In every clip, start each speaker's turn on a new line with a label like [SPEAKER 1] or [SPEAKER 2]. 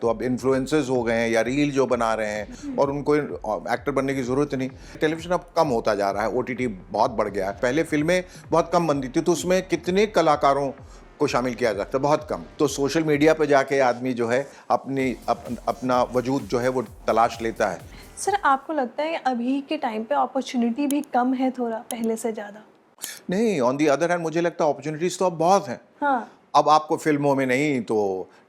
[SPEAKER 1] तो अब इन्फ्लुएंसर्स हो गए हैं या रील जो बना रहे हैं और उनको एक्टर बनने की ज़रूरत नहीं। टेलीविज़न अब कम होता जा रहा है, ओटीटी बहुत बढ़ गया है। पहले फिल्में बहुत कम बनती थी तो उसमें कितने कलाकारों को शामिल किया जा सकता है, बहुत कम। तो सोशल मीडिया पे जाके आदमी जो है अपना वजूद जो है वो तलाश लेता है।
[SPEAKER 2] सर, आपको लगता है अभी के टाइम पे अपॉर्चुनिटी भी कम है थोड़ा पहले से ज़्यादा?
[SPEAKER 1] नहीं, ऑन दी अदर हैंड मुझे लगता है अपॉर्चुनिटीज़ तो अब बहुत हैं।
[SPEAKER 2] हाँ।
[SPEAKER 1] अब आपको फ़िल्मों में नहीं तो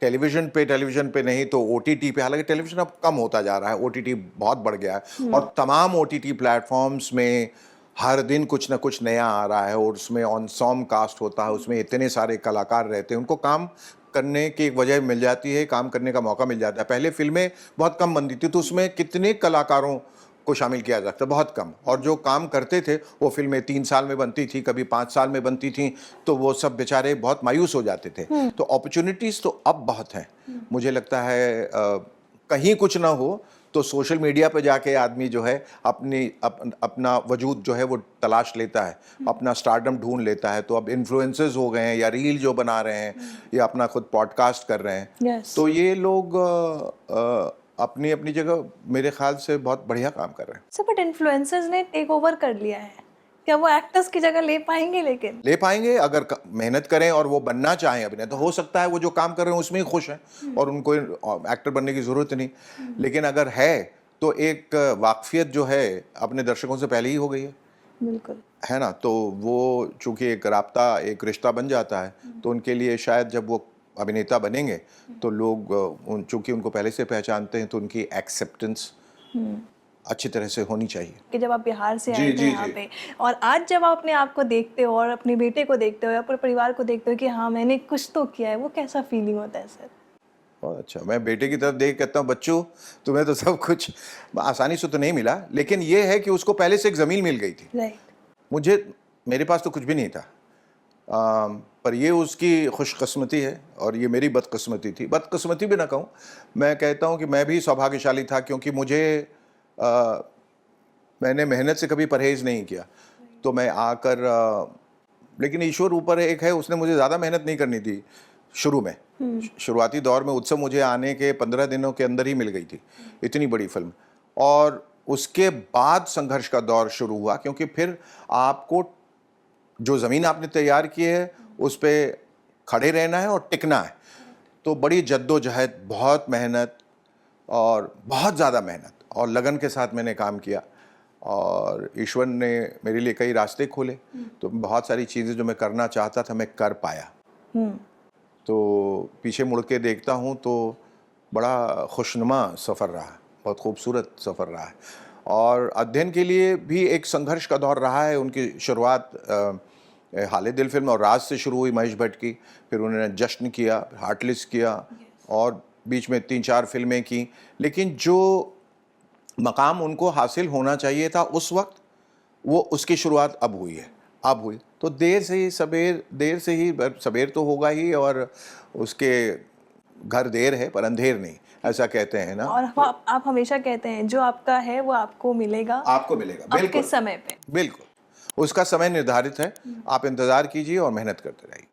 [SPEAKER 1] टेलीविज़न पे नहीं तो ओटीटी पे, हालाँकि टेलीविज़न अब कम होता जा रहा है, ओटीटी बहुत बढ़ गया है और तमाम ओटीटी प्लेटफ़ॉर्म्स में हर दिन कुछ ना कुछ नया आ रहा है और उसमें ऑन कास्ट होता है, उसमें इतने सारे कलाकार रहते हैं, उनको काम करने की एक वजह मिल जाती है, काम करने का मौका मिल जाता है। पहले फ़िल्में बहुत कम बनती थी तो उसमें कितने कलाकारों को शामिल किया जा सकता है, बहुत कम। और जो काम करते थे वो फिल्में 3 साल में बनती थी, कभी 5 साल में बनती थी, तो वो सब बेचारे बहुत मायूस हो जाते थे। तो अपॉर्चुनिटीज़ तो अब बहुत हैं। मुझे लगता है कहीं कुछ ना हो तो सोशल मीडिया पे जाके आदमी जो है अपना वजूद जो है वो तलाश लेता है, अपना स्टारडम ढूँढ लेता है। तो अब इन्फ्लुएंसर्स हो गए हैं या रील जो बना रहे हैं या अपना खुद पॉडकास्ट कर रहे हैं,
[SPEAKER 2] यस।
[SPEAKER 1] तो ये लोग अपनी-अपनी जगह मेरे ख़्याल से बहुत बढ़िया काम कर रहे हैं।
[SPEAKER 2] सर, बट इन्फ्लुएंसर्स ने टेक ओवर कर लिया है। क्या वो एक्टर्स की जगह ले पाएंगे लेकिन?
[SPEAKER 1] ले पाएँगे अगर मेहनत करें और वो बनना चाहें अभिनेता, तो हो सकता है वो जो काम कर रहे हैं उसमें ही खुश हैं और उनको एक्टर बनने की ज़रूरत नहीं। लेकिन अगर है तो एक वाक़फ़ियत जो है अपने दर्शकों से पहले ही हो गई
[SPEAKER 2] बिल्कुल।
[SPEAKER 1] है ना? तो वो चूँकि एक राब्ता, एक रिश्ता बन जाता है, तो उनके लिए शायद जब वो अभिनेता बनेंगे तो लोग चूँकि उनको पहले से पहचानते हैं तो उनकी एक्सेप्टेंस अच्छी तरह से होनी चाहिए।
[SPEAKER 2] कि जब आप बिहार से
[SPEAKER 1] जी,
[SPEAKER 2] आए थे
[SPEAKER 1] जी,
[SPEAKER 2] यहाँ
[SPEAKER 1] जी।
[SPEAKER 2] पे और आज जब आप अपने आप को देखते हो और अपने बेटे को देखते हो या अपने परिवार को देखते हो कि हाँ, मैंने कुछ तो किया है, वो कैसा फीलिंग होता है सर?
[SPEAKER 1] बहुत अच्छा। मैं बेटे की तरफ देख के कहता हूँ, बच्चों तुम्हें तो सब कुछ आसानी से तो नहीं मिला, लेकिन ये है कि उसको पहले से एक ज़मीन मिल गई थी।
[SPEAKER 2] राइट।
[SPEAKER 1] मुझे मेरे पास तो कुछ भी नहीं था। पर ये उसकी खुशकिस्मती है और ये मेरी बदकिस्मती थी। बदकिस्मती भी ना कहूँ, मैं कहता हूँ कि मैं भी सौभाग्यशाली था क्योंकि मुझे अ, मैंने मेहनत से कभी परहेज़ नहीं किया। तो मैं आकर लेकिन ईश्वर ऊपर एक है, उसने मुझे ज़्यादा मेहनत नहीं करनी थी शुरू में। शुरुआती दौर में उत्सव मुझे आने के 15 दिनों के अंदर ही मिल गई थी, इतनी बड़ी फ़िल्म। और उसके बाद संघर्ष का दौर शुरू हुआ क्योंकि फिर आपको जो ज़मीन आपने तैयार की है, उस पे खड़े रहना है और टिकना है। तो बड़ी जद्दोजहद, बहुत मेहनत और बहुत ज़्यादा मेहनत और लगन के साथ मैंने काम किया और ईश्वर ने मेरे लिए कई रास्ते खोले। तो बहुत सारी चीज़ें जो मैं करना चाहता था, मैं कर पाया। तो पीछे मुड़ के देखता हूँ तो बड़ा खुशनुमा सफ़र रहा, बहुत खूबसूरत सफ़र रहा है। और अध्ययन के लिए भी एक संघर्ष का दौर रहा है। उनकी शुरुआत हाले दिल फ़िल्म और राज से शुरू हुई महेश भट्ट की, फिर उन्होंने जश्न किया, हार्टलिस्ट किया और बीच में 3-4 फ़िल्में की। लेकिन जो मकाम उनको हासिल होना चाहिए था उस वक़्त, वो उसकी शुरुआत अब हुई है, अब हुई। तो देर से ही सबेर तो होगा ही और उसके घर देर है पर अंधेर नहीं, ऐसा कहते हैं ना?
[SPEAKER 2] और आप हमेशा कहते हैं जो आपका है वो आपको मिलेगा
[SPEAKER 1] आपको मिलेगा,
[SPEAKER 2] आपके
[SPEAKER 1] बिल्कुल,
[SPEAKER 2] समय पे।
[SPEAKER 1] बिल्कुल। उसका समय निर्धारित है, आप इंतज़ार कीजिए और मेहनत करते रहिए।